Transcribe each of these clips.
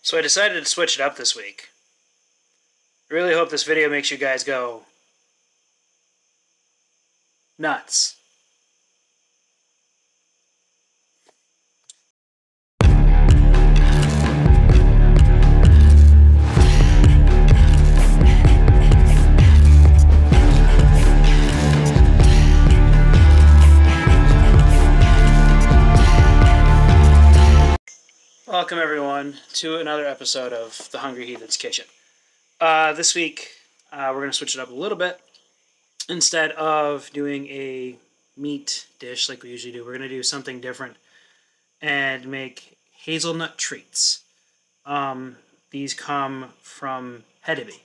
So I decided to switch it up this week. I really hope this video makes you guys go nuts. Welcome everyone to another episode of The Hungry Heathen's Kitchen. This week we're going to switch it up a little bit. Instead of doing a meat dish like we usually do, we're going to do something different and make hazelnut treats. These come from Hedeby.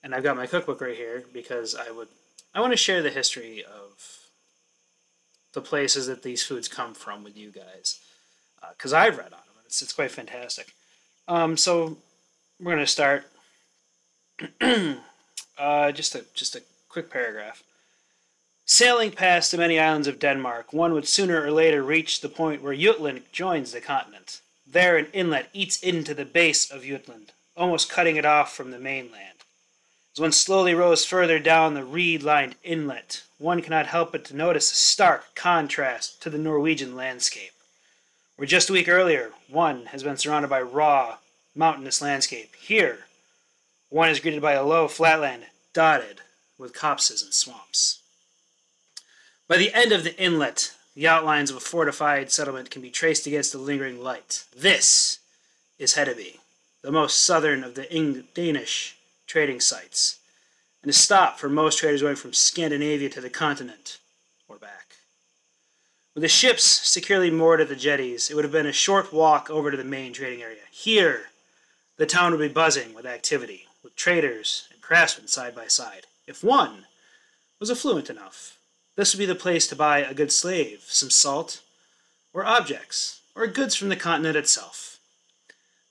And I've got my cookbook right here because I want to share the history of the places that these foods come from with you guys, because I've read on them and it's quite fantastic. So we're going to start just a quick paragraph. Sailing past the many islands of Denmark, one would sooner or later reach the point where Jutland joins the continent. There an inlet eats into the base of Jutland, almost cutting it off from the mainland. As one slowly rows further down the reed-lined inlet, one cannot help but to notice a stark contrast to the Norwegian landscape, where just a week earlier, one has been surrounded by raw, mountainous landscape. Here, one is greeted by a low flatland dotted with copses and swamps. By the end of the inlet, the outlines of a fortified settlement can be traced against the lingering light. This is Hedeby, the most southern of the Danish trading sites, and a stop for most traders going from Scandinavia to the continent or back. With the ships securely moored at the jetties, it would have been a short walk over to the main trading area. Here, the town would be buzzing with activity, with traders and craftsmen side by side. If one was affluent enough, this would be the place to buy a good slave, some salt, or objects, or goods from the continent itself.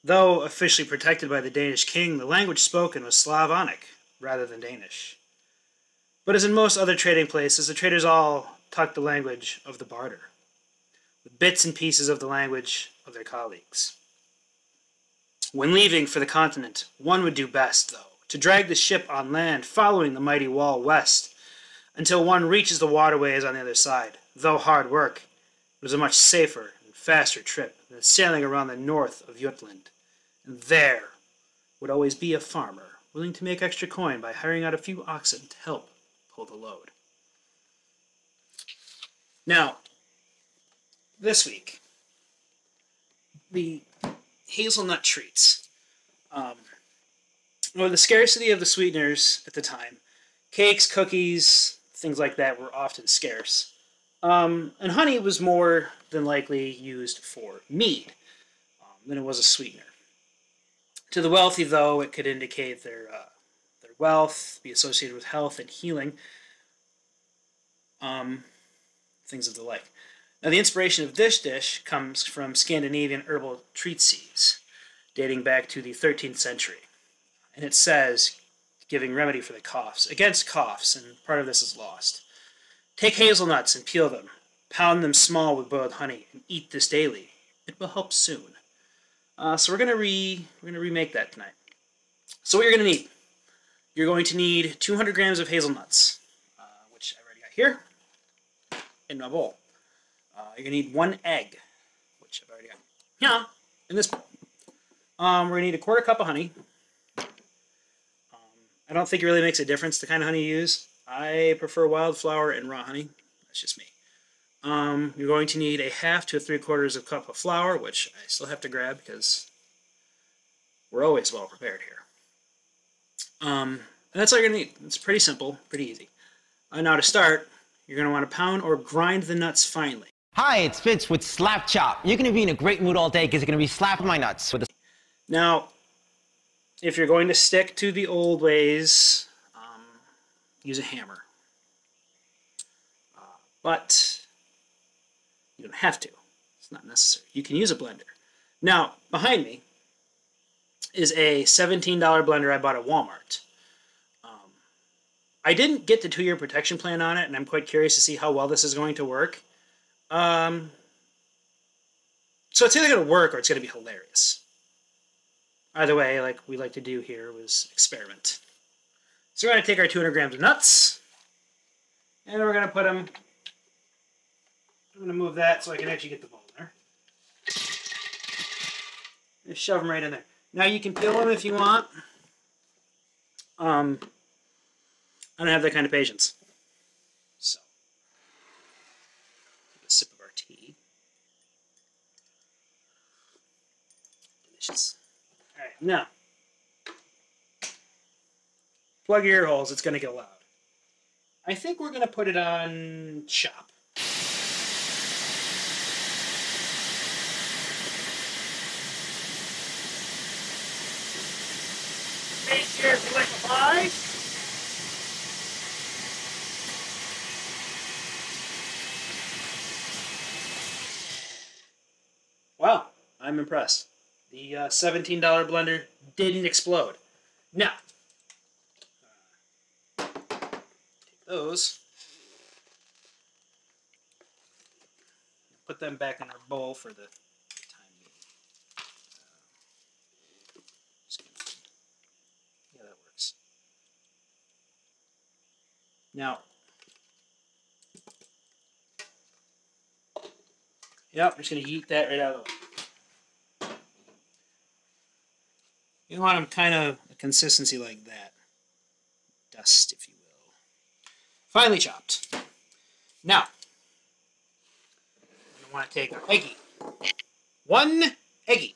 Though officially protected by the Danish king, the language spoken was Slavonic rather than Danish. But as in most other trading places, the traders all talked the language of the barter, with bits and pieces of the language of their colleagues. When leaving for the continent, one would do best, though, to drag the ship on land following the mighty wall west until one reaches the waterways on the other side. Though hard work, it was a much safer and faster trip than sailing around the north of Jutland. And there would always be a farmer willing to make extra coin by hiring out a few oxen to help pull the load. Now, this week, the Hazelnut Treats. The scarcity of the sweeteners at the time, cakes, cookies, things like that were often scarce. And honey was more than likely used for mead than it was a sweetener. To the wealthy, though, it could indicate their wealth, be associated with health and healing, things of the like. Now, the inspiration of this dish comes from Scandinavian herbal treatises, dating back to the 13th century. And it says, giving remedy for the coughs, against coughs, and part of this is lost. Take hazelnuts and peel them, pound them small with boiled honey, and eat this daily. It will help soon. So we're gonna remake that tonight. So what you're gonna need, you're going to need 200 grams of hazelnuts, which I already got here in my bowl. You're gonna need 1 egg, which I've already got here in this bowl. We're gonna need a quarter cup of honey. I don't think it really makes a difference the kind of honey you use. I prefer wildflower and raw honey. That's just me. You're going to need a half to 3/4 of a cup of flour, which I still have to grab because we're always well prepared here. And that's all you're going to need. It's pretty simple, pretty easy. Now to start, you're going to want to pound or grind the nuts finely. Hi, it's Fitz with Slap Chop. You're going to be in a great mood all day because you're going to be slapping my nuts with a... Now, if you're going to stick to the old ways, use a hammer. But you don't have to. It's not necessary. You can use a blender. Now, behind me is a $17 blender I bought at Walmart. I didn't get the 2-year protection plan on it, and I'm quite curious to see how well this is going to work. So it's either going to work or it's going to be hilarious. Either way, like we like to do here, was experiment. So we're going to take our 200 grams of nuts, and we're going to put them... I'm going to move that so I can actually get the bowl in there. Just shove them right in there. Now you can peel them if you want. I don't have that kind of patience. So, take a sip of our tea. Delicious. Alright, now, plug your ear holes, it's going to get loud. I think we're going to put it on chop. Make sure to liquefy. Wow, I'm impressed. The $17 blender didn't explode. Now, take those, put them back in our bowl for the time being. Yeah, that works. Now, yep, I'm just going to yeet that right out of the way. You want them kind of a consistency like that. Dust, if you will. Finely chopped. Now, I want to take our eggie. One eggie.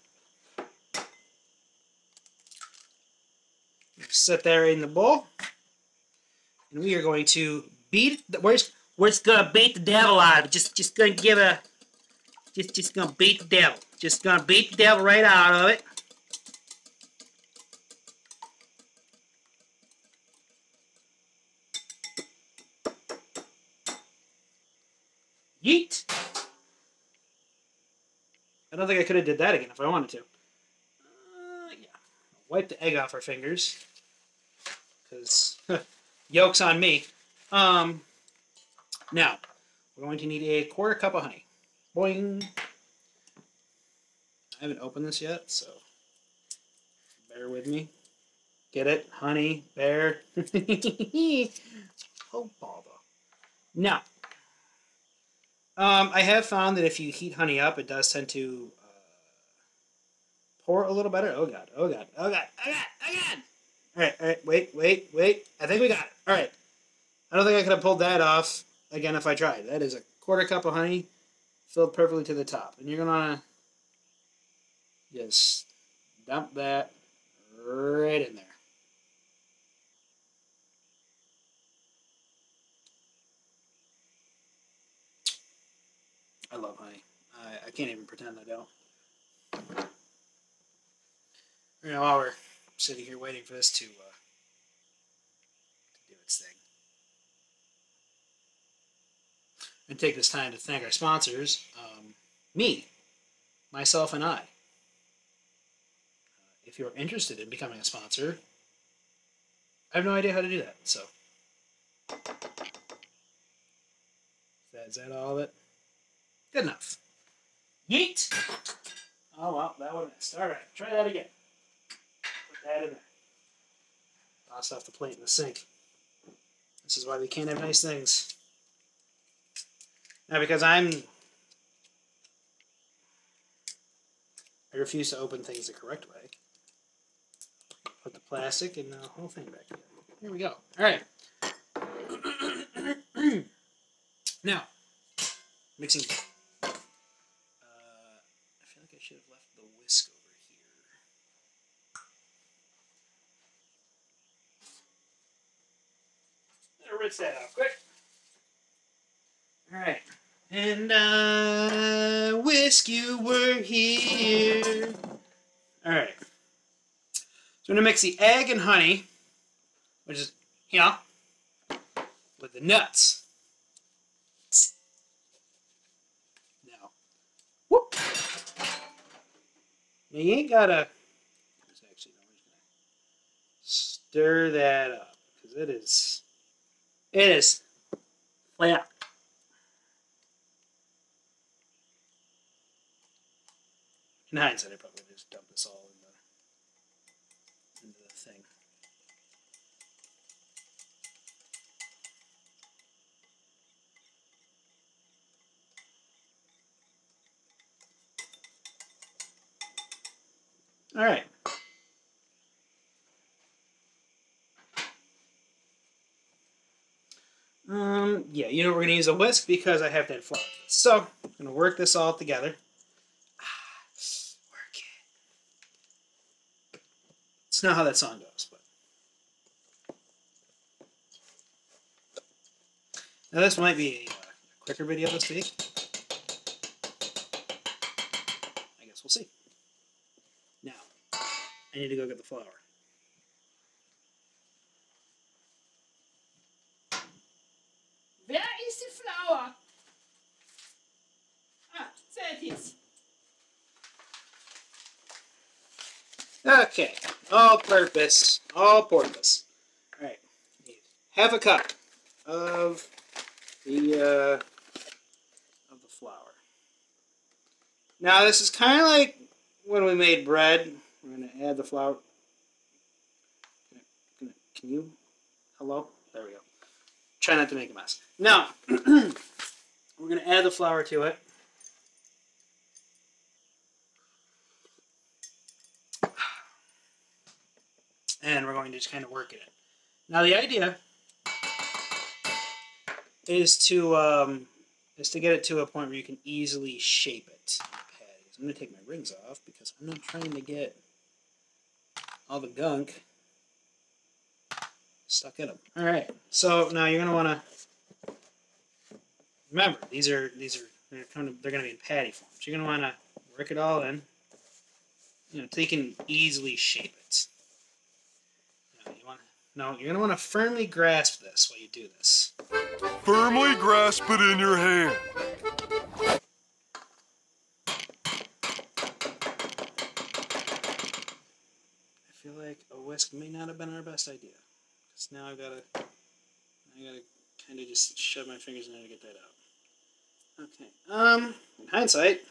Set that right in the bowl. And we are going to beat it. We're just going to beat the devil out of it. Just going to give a... Just going to beat the devil. Just going to beat the devil right out of it. Yeet! I don't think I could have did that again if I wanted to. Yeah. Wipe the egg off our fingers. Because yolk's on me. Now, we're going to need a quarter cup of honey. Boing! I haven't opened this yet, so bear with me. Get it? Honey, bear. Oh, bother. Now, I have found that if you heat honey up, it does tend to pour a little better. Oh god, oh god, oh god, oh god, oh god! Alright, wait. I think we got it. Alright. I don't think I could have pulled that off again if I tried. That is a quarter cup of honey filled perfectly to the top. And you're gonna just dump that right in there. I love honey. I can't even pretend I don't. You know, while we're sitting here waiting for this to do its thing, and take this time to thank our sponsors, me, myself, and I. If you're interested in becoming a sponsor, I have no idea how to do that, so. Is that all of it? Good enough. Yeet! Oh, well, that one missed. Alright, try that again. Put that in there. Toss off the plate in the sink. This is why we can't have nice things. Now, because I refuse to open things the correct way. Put the plastic and the whole thing back together. Here we go. Alright. Now, mixing. I feel like I should have left the whisk over here. I'll rinse that off quick. Alright. And I wish you were here. Alright. So I'm going to mix the egg and honey, which is here, with the nuts. Now, whoop. Now you ain't got to, actually, no, I'm just going to stir that up, because it is flat. In hindsight, I probably just dump this all into the thing. All right. Yeah, you know we're going to use a whisk because I have to add flour. So, I'm going to work this all together. Work it. It's not how that song goes, but. Now this might be a quicker video this week. I guess we'll see. Now, I need to go get the flour. Where is the flour? Ah, there it is. Okay, all purpose, all porpoise. All right, half a cup of the flour. Now this is kind of like when we made bread. We're going to add the flour. Can you? Hello? There we go. Try not to make a mess. Now, we're going to add the flour to it. And we're going to just kind of work it in. Now the idea is to get it to a point where you can easily shape it in patties. I'm going to take my rings off because I'm not trying to get all the gunk stuck in them. All right. So now you're going to want to remember they're going to be in patty form. So you're going to want to work it all in, so you can easily shape it. Now you're going to want to firmly grasp this while you do this. Firmly grasp it in your hand. I feel like a whisk may not have been our best idea. Because now I gotta kind of just shove my fingers in there to get that out. Okay. In hindsight,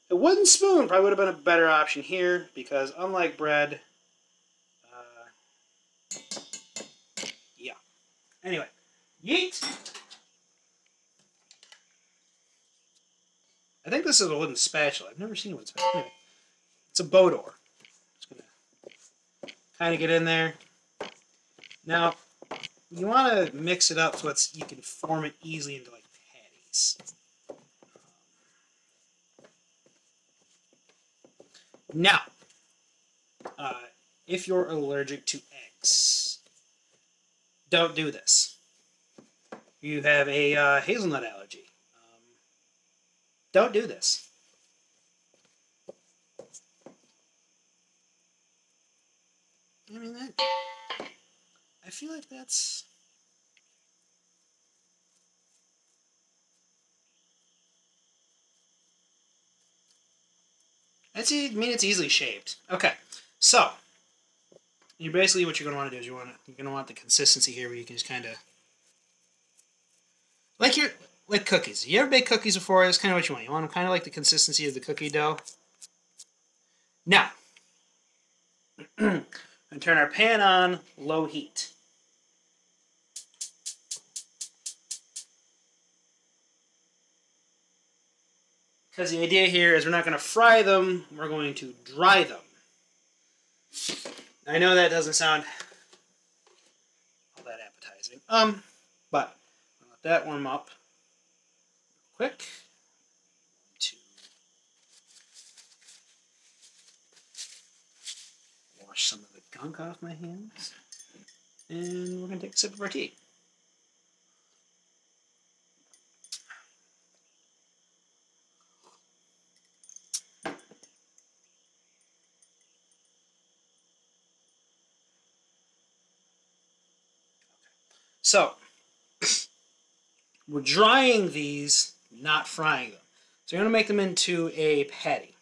a wooden spoon probably would have been a better option here because unlike bread, yeah. Anyway, yeet. I think this is a wooden spatula. I've never seen a wooden spatula. Anyway, it's a Bodor. Just gonna kind of get in there. Now, you want to mix it up so you can form it easily into like patties. Now, if you're allergic to eggs, don't do this. You have a hazelnut allergy. Don't do this. I mean, I feel like that's... it's easily shaped. Okay, so you basically what you're going to want to do is you're going to want the consistency here where you can just kind of like cookies. You ever bake cookies before? That's kind of what you want. You want them kind of like the consistency of the cookie dough. Now, and turn our pan on low heat. Because the idea here is we're not going to fry them, we're going to dry them. I know that doesn't sound all that appetizing. But I'll let that warm up quick. To wash some of the gunk off my hands. And we're going to take a sip of our tea. So, we're drying these, not frying them. So you're going to make them into a patty.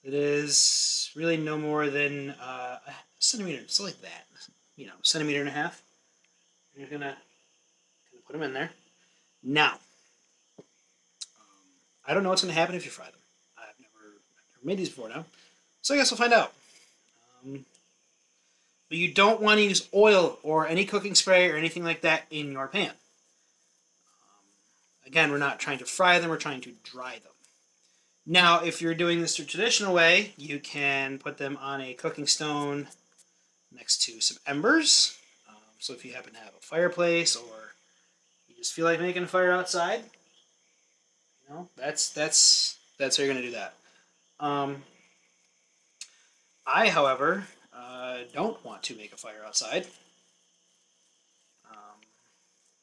It is really no more than a centimeter, so like that. Centimeter and a half. You're going to put them in there. Now, I don't know what's going to happen if you fry them. I've made these before now, so I guess we'll find out. But you don't want to use oil or any cooking spray or anything like that in your pan. Again, we're not trying to fry them, we're trying to dry them. Now, if you're doing this the traditional way, you can put them on a cooking stone next to some embers. So if you happen to have a fireplace or you just feel like making a fire outside, you know, that's how you're going to do that. I, however, don't want to make a fire outside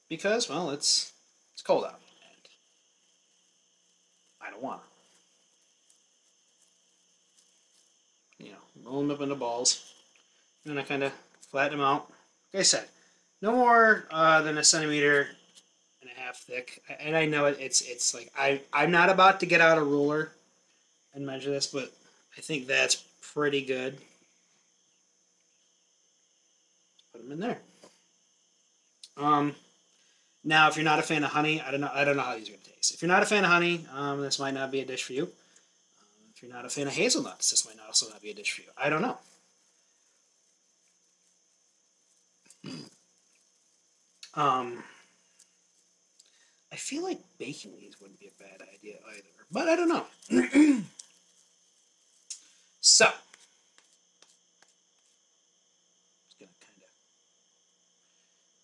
because, well, it's cold out and I don't want to. You know, roll them up into balls, and then I kind of flatten them out. Like I said, no more than 1.5 centimeters thick. And I know it's like I'm not about to get out a ruler and measure this, but I think that's pretty good. Put them in there. Now, if you're not a fan of honey, I don't know how these are going to taste. If you're not a fan of honey, this might not be a dish for you. If you're not a fan of hazelnuts, this might also not be a dish for you. I don't know. I feel like baking these wouldn't be a bad idea either, but I don't know. So, just gonna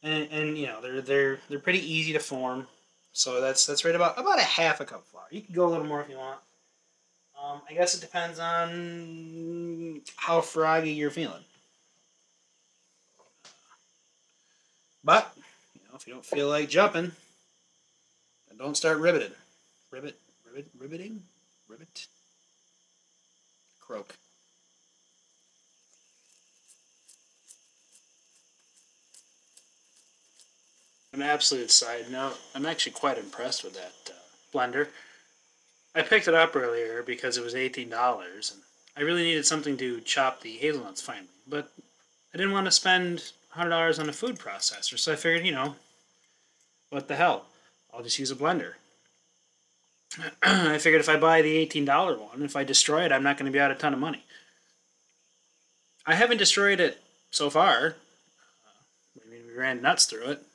kind of, and you know they're pretty easy to form. So that's right about 1/2 cup of flour. You can go a little more if you want. I guess it depends on how froggy you're feeling. But you know, if you don't feel like jumping, then don't start riveting. Riveting. Croak. An absolute side note, I'm actually quite impressed with that blender. I picked it up earlier because it was $18, and I really needed something to chop the hazelnuts finely, but I didn't want to spend $100 on a food processor, so I figured, you know, what the hell, I'll just use a blender. I figured if I buy the $18 one, if I destroy it, I'm not going to be out a ton of money. I haven't destroyed it so far. I mean, we ran nuts through it.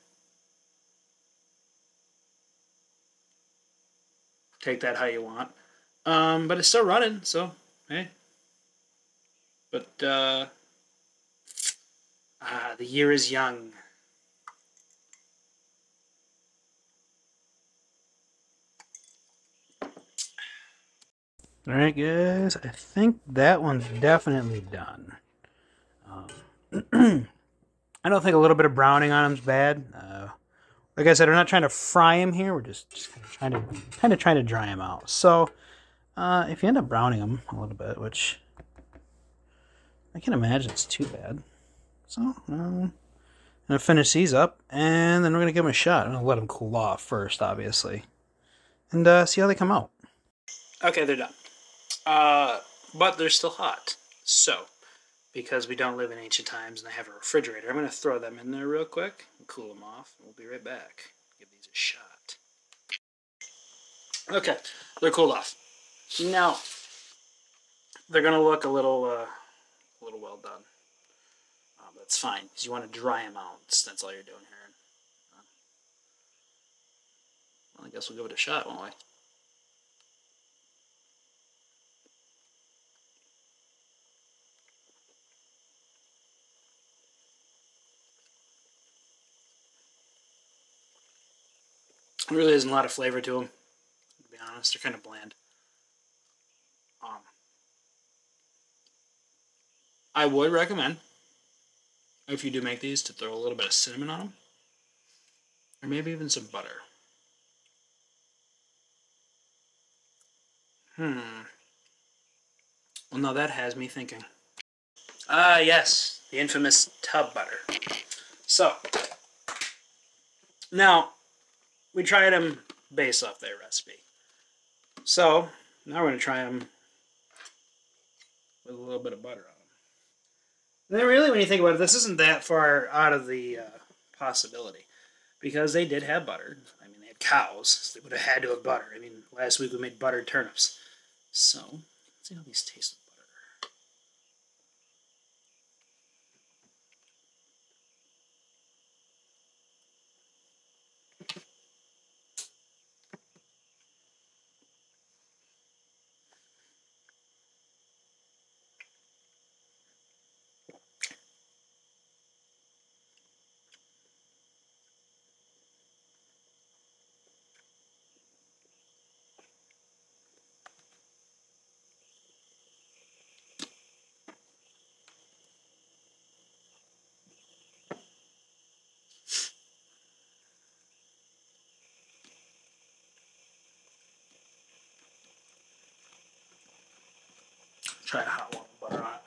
Take that how you want. But it's still running, so hey. But the year is young. Alright guys, I think that one's definitely done. I don't think a little bit of browning on them's bad. Like I said, we're not trying to fry them here. We're just kind of trying to dry them out. So if you end up browning them a little bit, which I can't imagine it's too bad. So I'm gonna finish these up, and then we're gonna give them a shot. I'm gonna let them cool off first, obviously, and see how they come out. Okay, they're done. But they're still hot. So, because we don't live in ancient times and I have a refrigerator, I'm going to throw them in there real quick and cool them off. We'll be right back. Give these a shot. Okay, they're cooled off. Now, they're going to look a little well done. That's fine, because you want to dry them out. That's all you're doing here. Well, I guess we'll give it a shot, won't we? There really isn't a lot of flavor to them, to be honest. They're kind of bland. I would recommend, if you do make these, to throw a little bit of cinnamon on them. Or maybe even some butter. Well, now that has me thinking. Ah, yes, the infamous tub butter. So, now, we tried them based off their recipe. So, now we're going to try them with a little bit of butter on them. And then really, when you think about it, this isn't that far out of the possibility. Because they did have butter. I cows. So they would have had to have butter. I mean, last week we made buttered turnips. So, Let's see how these taste with butter. Try a hot one with butter on it.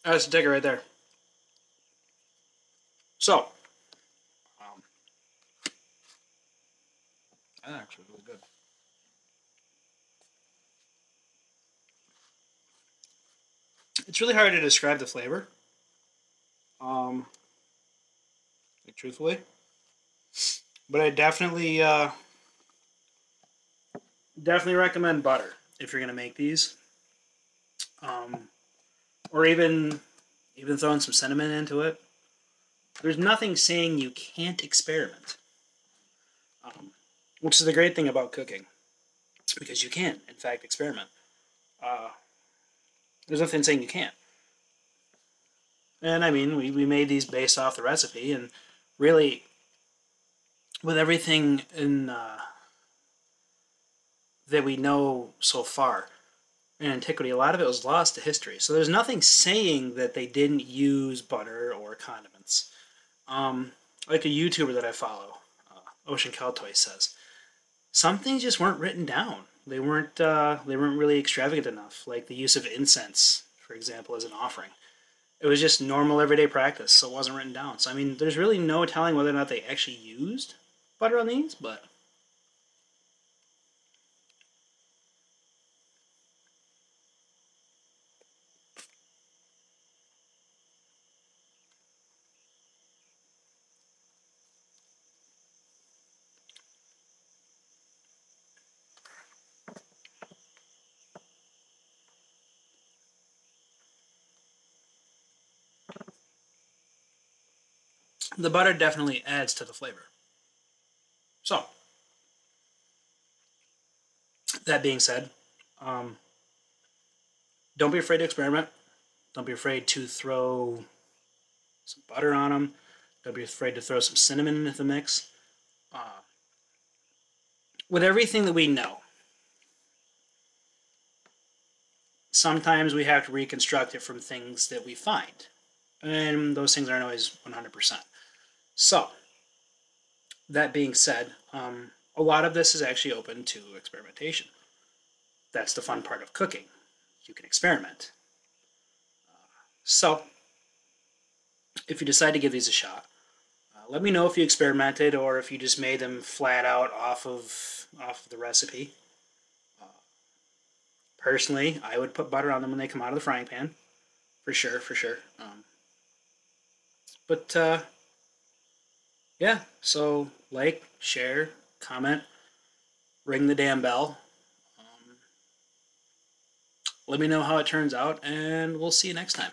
That's a ticket right there. So, that's actually really good. It's really hard to describe the flavor. Like, truthfully, but I definitely recommend butter if you're gonna make these. Or even throwing some cinnamon into it. There's nothing saying you can't experiment, which is the great thing about cooking, because you can, in fact, experiment. There's nothing saying you can't. And I mean, we made these based off the recipe, and really, with everything in that we know so far in antiquity, a lot of it was lost to history. So there's nothing saying that they didn't use butter or condiments. Like a YouTuber that I follow, Ocean Caltoy, says, some things just weren't written down. They weren't really extravagant enough, like the use of incense, for example, as an offering. It was just normal everyday practice, so it wasn't written down. So I mean, there's really no telling whether or not they actually used butter on these, but the butter definitely adds to the flavor. So, that being said, don't be afraid to experiment. Don't be afraid to throw some butter on them. Don't be afraid to throw some cinnamon into the mix. With everything that we know, sometimes we have to reconstruct it from things that we find. And those things aren't always 100%. So, that being said, a lot of this is actually open to experimentation. That's the fun part of cooking. You can experiment. So, if you decide to give these a shot, let me know if you experimented or if you just made them flat out off of the recipe. Personally, I would put butter on them when they come out of the frying pan, for sure. But yeah, so like, share, comment, ring the damn bell. Let me know how it turns out, and we'll see you next time.